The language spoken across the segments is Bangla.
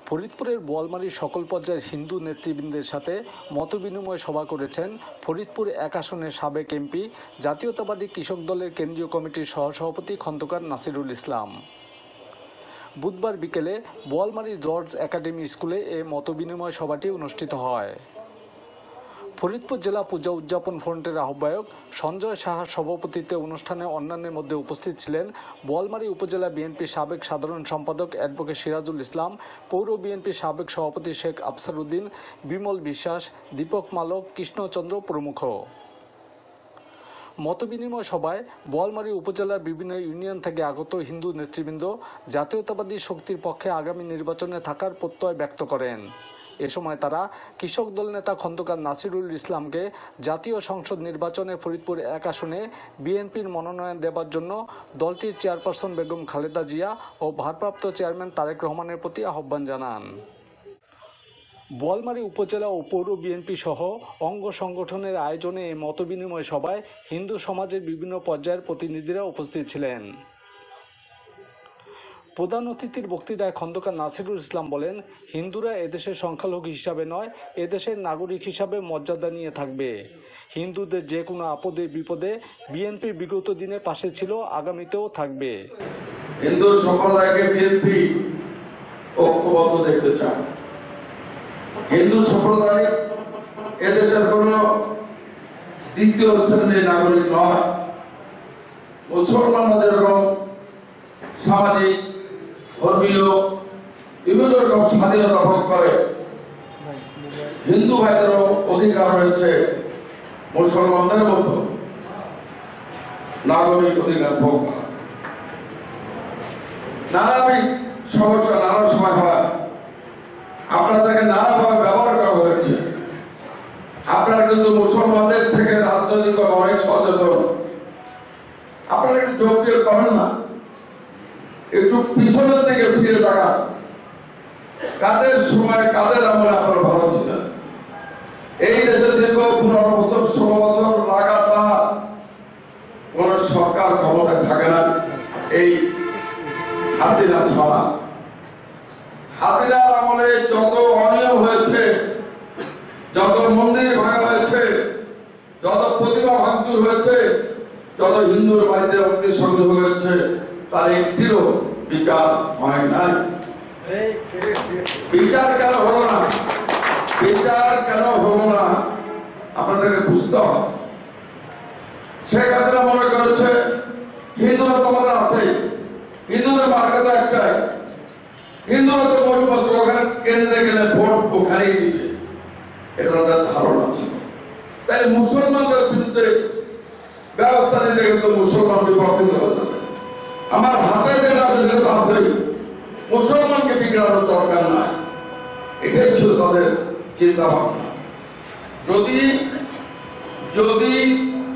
ফরিদপুরের বোয়ালমারীর সকল পর্যায়ের হিন্দু নেতৃবৃন্দের সাথে মতবিনিময় সভা করেছেন ফরিদপুর ১ আসনের সাবেক এমপি জাতীয়তাবাদী কৃষক দলের কেন্দ্রীয় কমিটির সহসভাপতি খন্দকার নাসিরুল ইসলাম। বুধবার বিকেলে বোয়ালমারী জর্জ একাডেমি স্কুলে এ মতবিনিময় সভাটি অনুষ্ঠিত হয়। ফরিদপুর জেলা পূজা উদযাপন ফ্রন্টের আহ্বায়ক সঞ্জয় সাহার সভাপতিত্বে অনুষ্ঠানে অন্যান্যের মধ্যে উপস্থিত ছিলেন বোয়ালমারী উপজেলা বিএনপির সাবেক সাধারণ সম্পাদক অ্যাডভোকেট সিরাজুল ইসলাম, পৌর বিএনপির সাবেক সভাপতি শেখ আফসার উদ্দিন, বিমল বিশ্বাস, দীপক মালক, কৃষ্ণচন্দ্র প্রমুখ। মতবিনিময় সভায় বোয়ালমারী উপজেলার বিভিন্ন ইউনিয়ন থেকে আগত হিন্দু নেতৃবৃন্দ জাতীয়তাবাদী শক্তির পক্ষে আগামী নির্বাচনে থাকার প্রত্যয় ব্যক্ত করেন। এ সময় তারা কৃষক দল নেতা খন্দকার নাসিরুল ইসলামকে জাতীয় সংসদ নির্বাচনে ফরিদপুর ১ আসনে বিএনপির মনোনয়ন দেবার জন্য দলটির চেয়ারপারসন বেগম খালেদা জিয়া ও ভারপ্রাপ্ত চেয়ারম্যান তারেক রহমানের প্রতি আহ্বান জানান। বোয়ালমারী উপজেলা ও পৌর বিএনপি সহ অঙ্গ সংগঠনের আয়োজনে এই মতবিনিময় সভায় হিন্দু সমাজের বিভিন্ন পর্যায়ের প্রতিনিধিরা উপস্থিত ছিলেন। প্রধান অতিথির বক্তৃতায় খন্দকার নাসিরুল ইসলাম বলেন, হিন্দুরা এদেশের সংখ্যালঘু হিসাবে নয়, এদেশের নাগরিক হিসাবে মর্যাদা নিয়ে থাকবে। হিন্দুদের যে কোনো আপদে বিপদে বিএনপি বিগত দিনে পাশে ছিল, আগামীতেও থাকবে। হিন্দু সম্প্রদায়কে বিএনপি ঐক্যবদ্ধ দেখতে চায়। হিন্দু সম্প্রদায় এদেশের কোন দ্বিতীয় শ্রেণীর নাগরিক নয়। মুসলমানরা যেরকম সামাজিক, ধর্মীয় বিভিন্ন রকম স্বাধীনতা ভোগ করে, হিন্দু ভাইদেরও অধিকার রয়েছে মুসলমানদের মতো নাগরিক অধিকার ভোগ করা। নানাবিধ সমস্যা নানা সময় হয়, আপনাদেরকে নানাভাবে ব্যবহার করা হয়েছে। আপনারা কিন্তু মুসলমানদের থেকে রাজনৈতিক অনেক সচেতন। আপনারা একটু যোগ দিয়ে করেন না, একটু পিছনের দিকে ফিরে তাকান। কাদের সময় কাদের আমলে আপনারা ভালো ছিলেন? এই দেশে দীর্ঘ 15 বছর 16 বছর লাগাতার কোন সরকার ক্ষমতায় থাকে না। এই হাসিনা ছাড়া, হাসিনার আমলে যত অনিয়ম হয়েছে, যত মন্দির ভাঙা হয়েছে, যত প্রতিমা ভাঙচুর হয়েছে, যত হিন্দুর বাড়িতে অগ্নিসংযোগ হয়েছে, তার একটিরও বিচার হয় নাই। বিচার কেন হলো না? বিচার কেন হলো না আপনাদেরকে বুঝতে হবে। শেখ হাসিনা মনে করেছে হিন্দুরা তোমাদের আছে, হিন্দুদের মার্কা তো একটাই, হিন্দুরা তো ভোট বছর ওখানে কেন্দ্রে গেলে ভোট ওখানেই দিবে, এটা তাদের ধারণা ছিল। তাই মুসলমানদের বিরুদ্ধে ব্যবস্থা নিতে কিন্তু মুসলমান বিপক্ষিত হয়ে যাবে। আমার হাতে যেটা আছে, মুসলমানকে বিগড়ানোর দরকার নাই, এটাই ছিল তাদের চিন্তা ভাবনা। যদি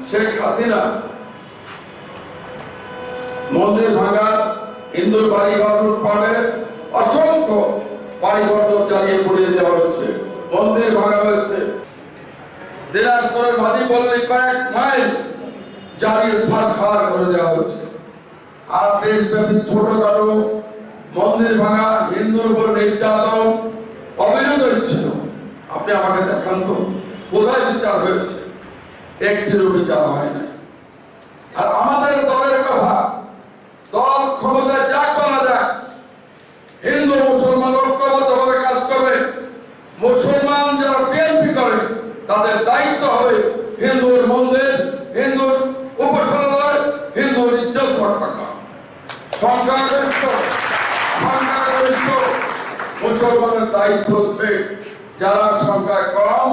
শেখ হাসিনা মন্দির ভাঙা, হিন্দুর বাড়িঘর লুটপাটের অসংখ্য বাড়িঘর জ্বালিয়ে পুড়িয়ে দেওয়া হয়েছে, মন্দির ভাঙা হয়েছে, দিনাজপুরের মাঝি পল্লী কয়েক মাইল জ্বালিয়ে সারখার করে দেওয়া হয়েছে। আর দেশব্যাপী ছোটখাটো মন্দির ভাঙা, হিন্দুর উপর নির্যাতন অবিরত ছিল। আপনি আমাকে দেখান তো কোথায় বিচার হয়েছে? একটিরও বিচার হয় নাই। আর আমাদের দলের কথা, দল ক্ষমতায় যাক বা না যাক, হিন্দু মুসলমান ঐক্যবদ্ধভাবে কাজ করবে। মুসলমান যারা বিএনপি করে তাদের দায়িত্ব হবে হিন্দুর মন্দির, হিন্দুর উপাসনালয়, হিন্দুর ইজ্জত রক্ষা করা। সংখ্যাগরিষ্ঠ মুসলমানের দায়িত্ব হচ্ছে যারা সংখ্যায় কম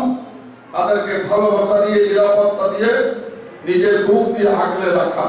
তাদেরকে ভালোবাসা দিয়ে, নিরাপত্তা দিয়ে, নিজের বুক দিয়ে আগলে রাখা।